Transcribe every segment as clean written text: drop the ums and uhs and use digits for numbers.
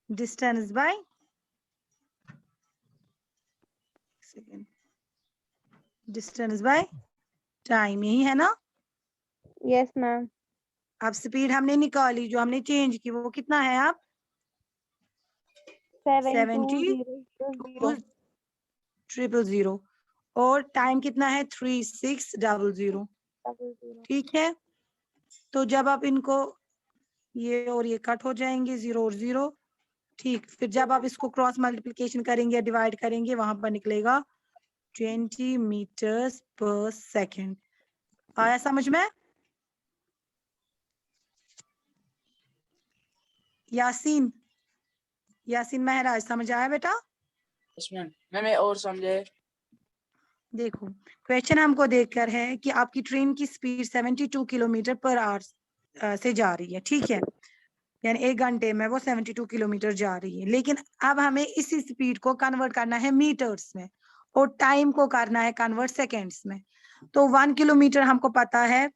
Distance by distance by time, यही है ना? Yes ma'am. अब स्पीड हमने निकाली, जो हमने चेंज की वो कितना है? आप 720000। और टाइम कितना है? 3600। ठीक है, तो जब आप इनको ये और ये कट हो जाएंगे, 0 और 0। ठीक, फिर जब आप इसको क्रॉस मल्टीप्लिकेशन करेंगे या डिवाइड करेंगे, वहां पर निकलेगा 20 मीटर्स पर सेकेंड। आया समझ में? यासीन, यासीन महराज, समझ आया बेटा? मैम और समझे। देखो, क्वेश्चन हमको देखकर है कि आपकी ट्रेन की स्पीड 72 किलोमीटर पर आवर से जा रही है, ठीक है, यानी 1 घंटे में वो 72 किलोमीटर जा रही है। लेकिन अब हमें इसी स्पीड को कन्वर्ट करना है मीटर्स में, और टाइम को करना है कन्वर्ट सेकेंड्स में। तो 1 किलोमीटर हमको पता है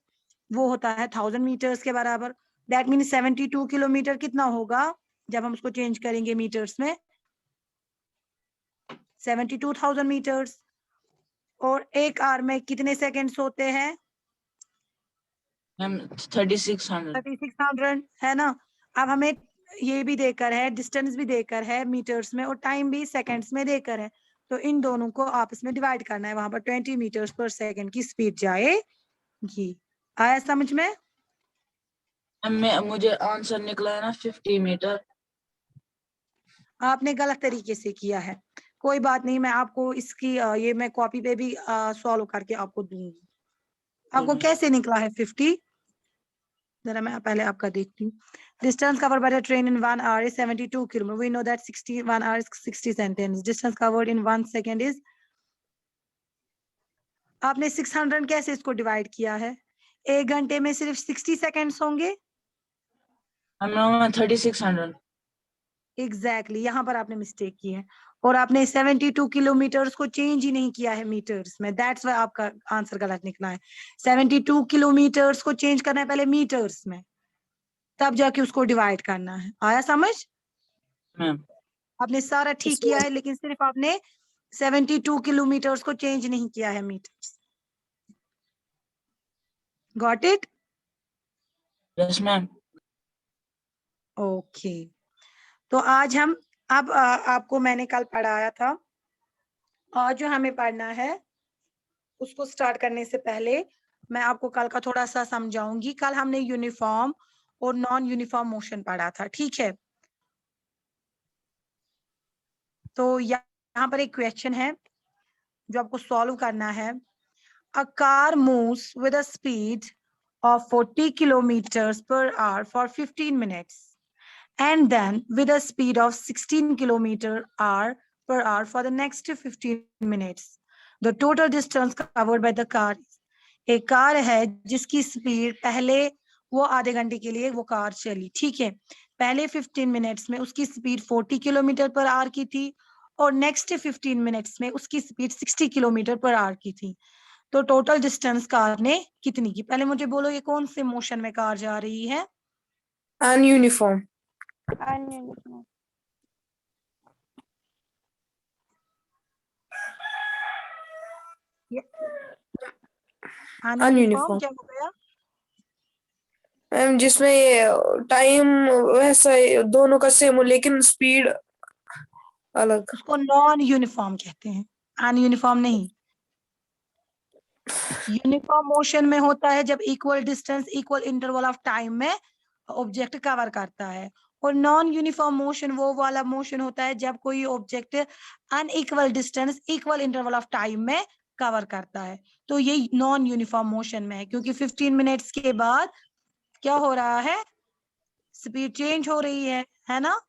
वो होता है 1000 मीटर्स के बराबर। दैट मीन 72 किलोमीटर कितना होगा जब हम उसको चेंज करेंगे मीटर्स में? 72,000 मीटर्स। और 1 आवर में कितने सेकेंड्स होते हैं? मैम 3600। 3600 है ना? अब हमें ये भी देकर है, डिस्टेंस भी देकर है मीटर्स में, और टाइम भी सेकंड्स में देकर है। तो इन दोनों को आपस में डिवाइड करना है, वहां पर 20 मीटर्स पर सेकंड की स्पीड जाएगी। आया समझ में? मुझे आंसर निकला है ना 50 मीटर। आपने गलत तरीके से किया है, कोई बात नहीं, मैं आपको इसकी ये मैं कॉपी पे भी सॉल्व करके आपको दूंगी। आपको कैसे निकला है 50? जरा मैं पहले आपका देखती हूँ। Distance covered by the train in 1 hour is 72 kilometre. We know that 1 hour is 60 seconds. Distance covered in 1 second is, आपने 600 कैसे इसको डिवाइड किया है? 1 घंटे में सिर्फ 60 सेकेंड्स होंगे। हम 3600। एग्जैक्टली, यहाँ पर आपने मिस्टेक की है, और आपने 72 किलोमीटर्स को चेंज ही नहीं किया है मीटर्स में। दैट्स वाई आपका आंसर गलत निकला है। 72 किलोमीटर्स को चेंज करना है पहले मीटर्स में, तब जाके उसको डिवाइड करना है। आया समझ? मैम आपने सारा ठीक किया है, लेकिन सिर्फ आपने 72 किलोमीटर्स को चेंज नहीं किया है metres. Got it? Yes ma'am. Okay, तो आज हम अब आपको मैंने कल पढ़ाया था, आज जो हमें पढ़ना है उसको स्टार्ट करने से पहले मैं आपको कल का थोड़ा सा समझाऊंगी। कल हमने यूनिफॉर्म और नॉन यूनिफॉर्म मोशन पढ़ा था, ठीक है? तो यहाँ पर एक क्वेश्चन है जो आपको सॉल्व करना है। A car moves with a speed of 40 kilometers per hour for 15 minutes, and then with a speed of 16 kilometers per hour for the next 15 minutes. The total distance covered by the car. एक car है जिसकी speed, पहले वो आधे घंटे के लिए वो कार चली, ठीक है, पहले 15 मिनट्स में उसकी स्पीड 40 किलोमीटर पर आवर की थी, और नेक्स्ट 15 मिनट्स में उसकी स्पीड 60 किलोमीटर पर आवर की थी। तो टोटल डिस्टेंस कार ने कितनी की? पहले मुझे बोलो, ये कौन से मोशन में कार जा रही है? अनयूनिफॉर्म। अनयूनिफॉर्म क्या हो गया? मैम जिसमें ये टाइम वैसा दोनों का सेम हो लेकिन स्पीड अलग। उसको नॉन यूनिफॉर्म कहते हैं, अनयूनिफॉर्म नहीं। यूनिफॉर्म मोशन में होता है जब equal distance equal interval of time में ऑब्जेक्ट कवर करता है, और नॉन यूनिफॉर्म मोशन वो वाला मोशन होता है जब कोई object unequal distance equal interval of time में कवर करता है। तो ये नॉन यूनिफॉर्म मोशन में है, क्योंकि 15 मिनट्स के बाद क्या हो रहा है? स्पीड चेंज हो रही है ना?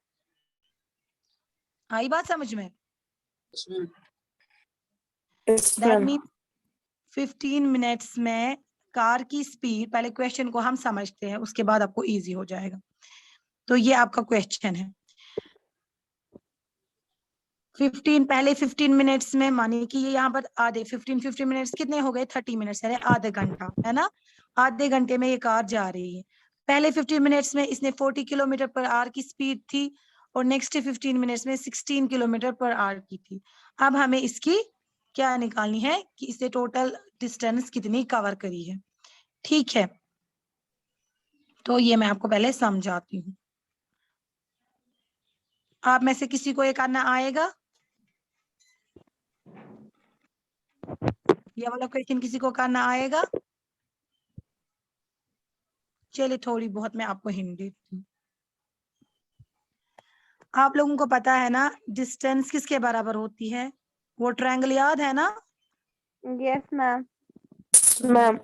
आई बात समझ में? दैट मीन 15 मिनट्स में कार की स्पीड, पहले क्वेश्चन को हम समझते हैं उसके बाद आपको इजी हो जाएगा। तो ये आपका क्वेश्चन है। 15 पहले 15 मिनट्स में, मानिए कि ये यहाँ पर आधे 15 मिनट्स कितने हो गए, 30 मिनट्स, यानी आधे घंटा, है ना। आधे घंटे में ये कार जा रही है। पहले 15 मिनट्स में इसने 40 किलोमीटर पर आवर की स्पीड थी, और नेक्स्ट 15 मिनट्स में 16 किलोमीटर पर आवर की थी। अब हमें इसकी क्या निकालनी है कि इसने टोटल डिस्टेंस कितनी कवर करी है। ठीक है, तो ये मैं आपको पहले समझाती हूँ। आप में से किसी को ये करना आएगा? ये वाला क्वेश्चन किसी को करना आएगा? चलिए थोड़ी बहुत मैं आपको हिंट देती हूँ। आप लोगों को पता है ना डिस्टेंस किसके बराबर होती है? वो ट्रायंगल याद है ना? Yes ma'am. तो मैम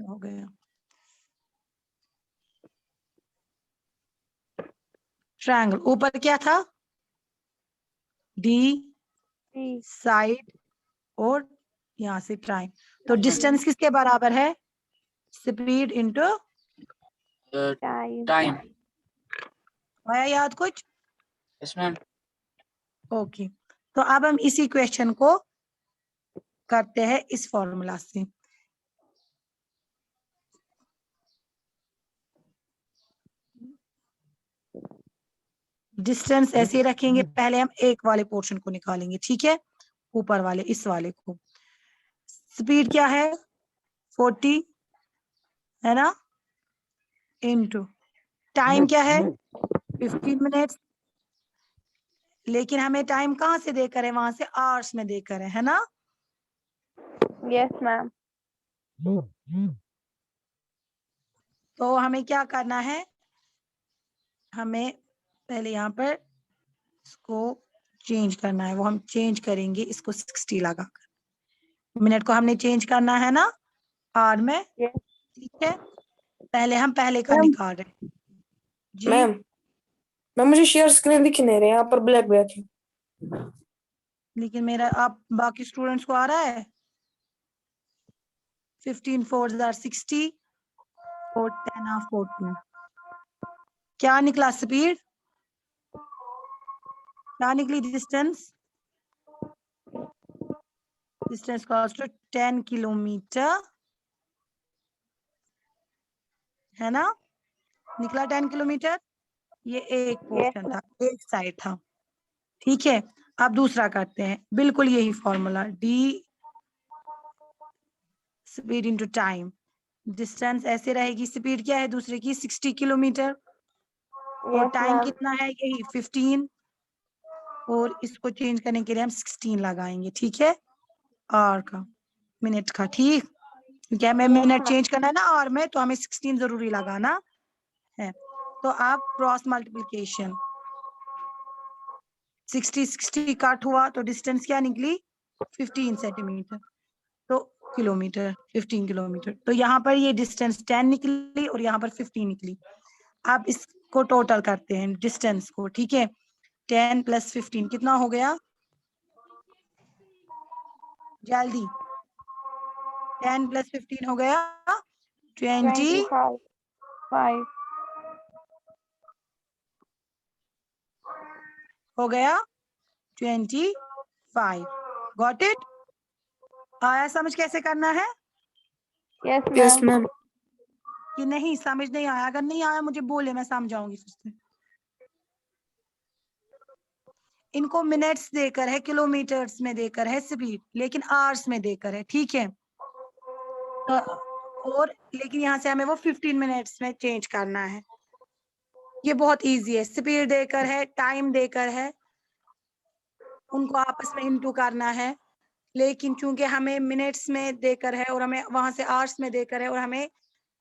हो गया। ट्रायंगल ऊपर क्या था? डी, साइड, और यहाँ से ट्राइंग। तो डिस्टेंस किसके बराबर है? Speed into time. आया याद कुछ? Yes ma'am. ओके, तो अब हम इसी क्वेश्चन को करते हैं इस फॉर्मूला से। डिस्टेंस ऐसे ही रखेंगे, पहले हम एक वाले पोर्शन को निकालेंगे, ठीक है, ऊपर वाले इस वाले को। स्पीड क्या है? 40, है ना, इनटू टाइम क्या है? 15 मिनट्स। लेकिन हमें टाइम कहाँ से देकर है? वहां से आवर्स में देकर है ना। Yes ma'am. तो हमें क्या करना है? हमें पहले यहाँ पर इसको चेंज करना है, वो हम चेंज करेंगे इसको 60 लगाकर। मिनट को हमने चेंज करना है ना आवर में, यस ठीक है। पहले हम पहले का मैम। निकाल रहे हैं जी। मैम मैम मुझे शेयर स्क्रीन दिख नहीं रहे, यहाँ पर ब्लैक ब्लैक है। लेकिन मेरा, आप बाकी स्टूडेंट्स को आ रहा है? 15 4 60 और 10 14। क्या निकला स्पीड? क्या निकली distance? Distance calls to 10 kilometre, है ना। निकला 10 किलोमीटर। ये एक पोर्शन था, एक साइड था, ठीक है। अब दूसरा करते हैं, बिल्कुल यही formula, D speed into time. Distance ऐसे रहेगी, स्पीड क्या है दूसरे की? 60 किलोमीटर, और यस टाइम मैम। कितना है? यही 15, और इसको चेंज करने के लिए हम 16 लगाएंगे, ठीक है, आवर का, मिनट का, ठीक। क्योंकि हमें Yes, मिनट ma'am. चेंज करना है ना आवर में, तो हमें 16 जरूरी लगाना है। तो आप क्रॉस मल्टीप्लीकेशन, 60 60 कट हुआ तो डिस्टेंस क्या निकली? 15 सेंटीमीटर, तो किलोमीटर, 15 किलोमीटर। तो यहाँ पर ये डिस्टेंस 10 निकली और यहाँ पर 15 निकली। आप इसको टोटल करते हैं डिस्टेंस को, ठीक है। 10 + 15 कितना हो गया? जल्दी, 10 + 15 हो गया 20, 25. हो गया 25। Got it? आया समझ कैसे करना है Yes, यस ma'am. मैम। कि नहीं? समझ नहीं आया? अगर नहीं आया मुझे बोले, मैं समझाऊंगी फिर से। इनको मिनट्स देकर है, किलोमीटर्स में देकर है स्पीड, लेकिन आवर्स में देकर है, ठीक है। तो और लेकिन यहाँ से हमें वो 15 मिनट्स में चेंज करना है। ये बहुत इजी है, स्पीड देकर है, टाइम देकर है, उनको आपस में इंटू करना है। लेकिन चूंकि हमें मिनट्स में देकर है और हमें वहां से आवर्स में देकर है और हमें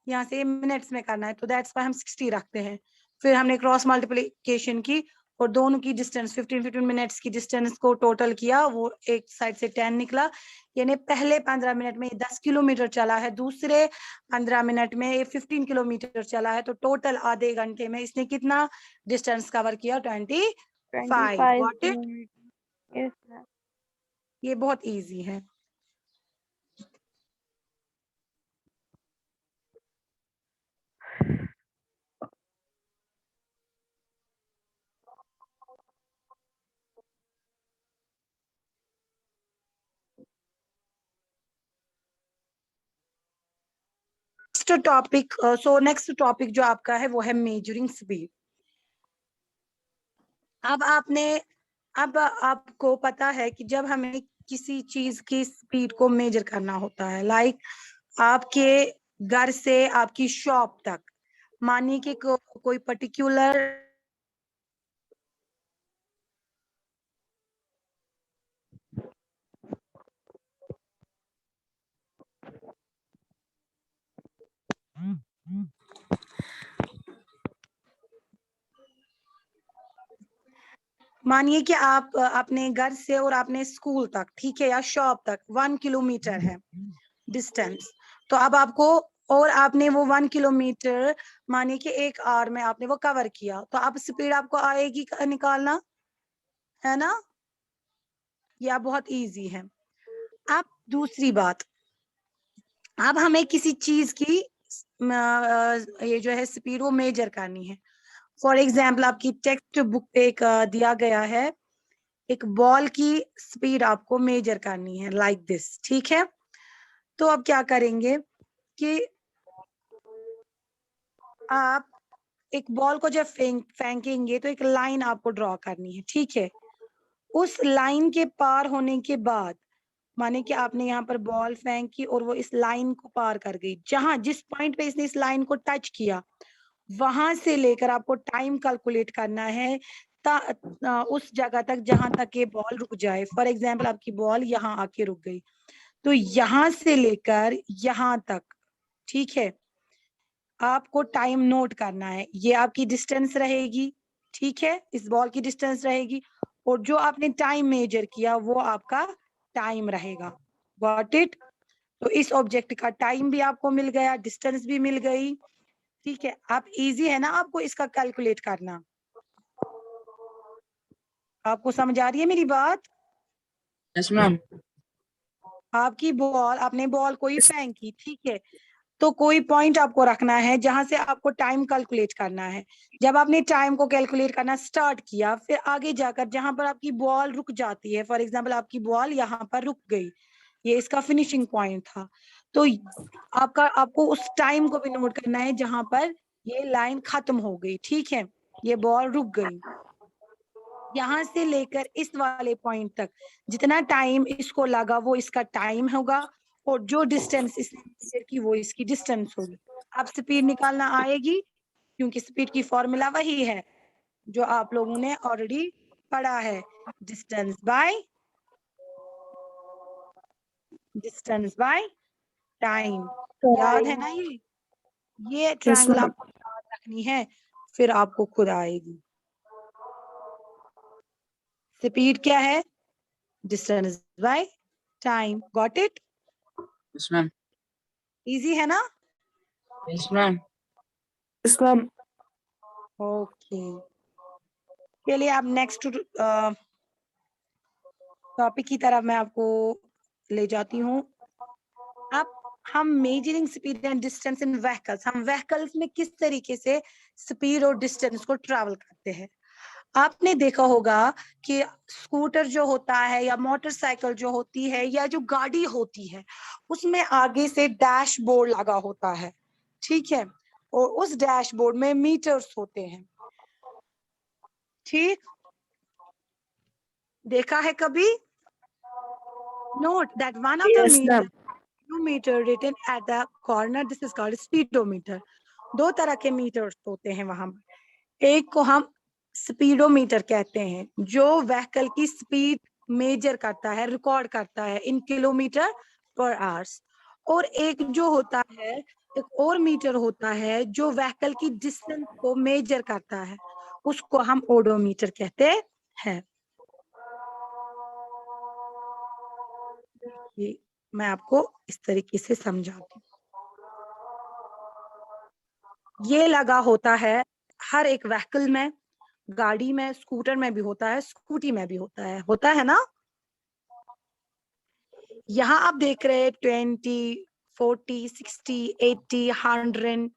यहाँ से मिनट्स में करना है, तो दैट्स व्हाई हम 60 रखते हैं। फिर हमने क्रॉस मल्टीप्लिकेशन की और दोनों की डिस्टेंस 15 मिनट्स की डिस्टेंस को टोटल किया, वो एक साइड से 10 निकला। यानी पहले 15 मिनट में 10 किलोमीटर चला है, दूसरे 15 मिनट में ये 15 किलोमीटर चला है, तो टोटल आधे घंटे में इसने कितना डिस्टेंस कवर किया? 25। 25 got it? kilometers. Yes, ma'am. ये बहुत इजी है। नेक्स्ट टॉपिक नेक्स्ट टॉपिक जो आपका है वो है मेजरिंग स्पीड। अब आपको पता है कि जब हमें किसी चीज की स्पीड को मेजर करना होता है, लाइक आपके घर से आपकी शॉप तक, मानिए कि कोई पर्टिकुलर मानिए कि आप अपने घर से और अपने स्कूल तक, ठीक है, या शॉप तक 1 किलोमीटर है डिस्टेंस। तो अब आपको, और आपने वो 1 किलोमीटर मानिए कि 1 आवर में आपने वो कवर किया, तो अब स्पीड आपको आएगी निकालना, है ना? यह बहुत इजी है। अब दूसरी बात, अब हमें किसी चीज की ये जो है स्पीड वो मेजर करनी है। फॉर एग्जाम्पल आपकी टेक्स्ट बुक पे एक दिया गया है, एक बॉल की स्पीड आपको मेजर करनी है लाइक दिस, ठीक है? तो अब क्या करेंगे कि आप एक बॉल को जब फेंकेंगे तो एक लाइन आपको ड्रॉ करनी है, ठीक है? उस लाइन के पार होने के बाद, माने कि आपने यहाँ पर बॉल फेंकी और वो इस लाइन को पार कर गई, जहां जिस पॉइंट पे इसने इस लाइन को टच किया, वहां से लेकर आपको टाइम कैलकुलेट करना है उस जगह तक जहां तक ये बॉल रुक जाए। फॉर एग्जाम्पल आपकी बॉल यहाँ आके रुक गई, तो यहां से लेकर यहाँ तक, ठीक है, आपको टाइम नोट करना है। ये आपकी डिस्टेंस रहेगी, ठीक है, इस बॉल की डिस्टेंस रहेगी, और जो आपने टाइम मेजर किया वो आपका टाइम रहेगा। Got it? तो इस ऑब्जेक्ट का टाइम भी आपको मिल गया, डिस्टेंस भी मिल गई, ठीक है। आप इजी है ना आपको इसका कैलकुलेट करना? आपको समझ आ रही है मेरी बात? Yes ma'am. आपकी बॉल, आपने बॉल कोई फेंकी, ठीक है, तो कोई पॉइंट आपको रखना है जहां से आपको टाइम कैलकुलेट करना है। जब आपने टाइम को कैलकुलेट करना स्टार्ट किया, फिर आगे जाकर जहां पर आपकी बॉल रुक जाती है, फॉर एग्जांपल आपकी बॉल यहाँ पर रुक गई, ये इसका फिनिशिंग पॉइंट था, तो आपको उस टाइम को भी नोट करना है जहां पर ये लाइन खत्म हो गई, ठीक है, ये बॉल रुक गई। यहाँ से लेकर इस वाले पॉइंट तक जितना टाइम इसको लगा वो इसका टाइम होगा, और जो डिस्टेंस इसने मेजर की वो इसकी डिस्टेंस होगी। अब स्पीड निकालना आएगी, क्योंकि स्पीड की फॉर्मूला वही है जो आप लोगों ने ऑलरेडी पढ़ा है, डिस्टेंस बाय टाइम। याद है ना? ये ट्रायंगल ma'am. आपको याद रखनी है, फिर आपको खुद आएगी। स्पीड क्या है? Distance by time. Got it? Yes ma'am. Easy है ना? Yes ma'am. Yes, ma'am. Okay, चलिए अब नेक्स्ट टॉपिक की तरफ मैं आपको ले जाती हूँ। अब हम measuring speed and distance in vehicles, हम व्हीकल्स में किस तरीके से स्पीड और डिस्टेंस को ट्रैवल करते हैं। आपने देखा होगा कि स्कूटर जो होता है या मोटरसाइकिल जो होती है या जो गाड़ी होती है, उसमें आगे से डैशबोर्ड लगा होता है, ठीक है, और उस डैशबोर्ड में मीटर्स होते हैं, ठीक? देखा है कभी? Note that one of the Yes, ma'am. meter written at the corner, this is called speedometer. दो तरह के मीटर्स होते हैं वहां पर। एक को हम स्पीडोमीटर कहते हैं, जो व्हीकल की स्पीड मेजर करता है, रिकॉर्ड करता है इन किलोमीटर पर आवर्स। और एक जो होता है, एक और मीटर होता है जो व्हीकल की डिस्टेंस को मेजर करता है, उसको हम ओडोमीटर कहते हैं। ये मैं आपको इस तरीके से समझाती हूँ। ये लगा होता है हर एक व्हीकल में, गाड़ी में, स्कूटर में भी होता है, स्कूटी में भी होता है ना? यहाँ आप देख रहे हैं 20, 40, 60, 80, 100,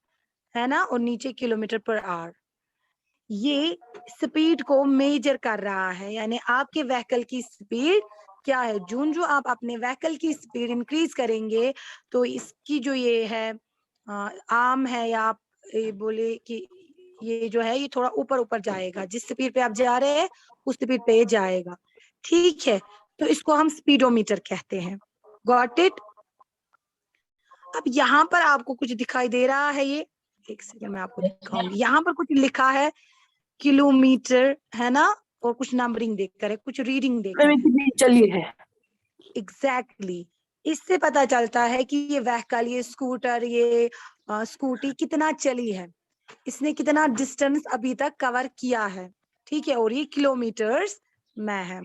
है ना, और नीचे किलोमीटर पर आवर। ये स्पीड को मेजर कर रहा है, यानी आपके व्हीकल की स्पीड क्या है। जो आप अपने व्हीकल की स्पीड इंक्रीज करेंगे तो इसकी जो ये है आम है, या आप ये बोले कि ये जो है ये थोड़ा ऊपर ऊपर जाएगा, जिस स्पीड पे आप जा रहे हैं उस स्पीड पे ये जाएगा। ठीक है, तो इसको हम स्पीडोमीटर कहते हैं। Got it? अब यहाँ पर आपको कुछ दिखाई दे रहा है, ये एक सेकंड में आपको दिखाऊंगी। यहाँ पर कुछ लिखा है किलोमीटर, है ना, और कुछ नंबरिंग देकर है, कुछ रीडिंग देकर है। कितनी चली है? एग्जैक्टली इससे पता चलता है कि ये व्हीकल, ये स्कूटर, ये स्कूटी कितना चली है, इसने कितना डिस्टेंस अभी तक कवर किया है। ठीक है, और ये किलोमीटर्स में है।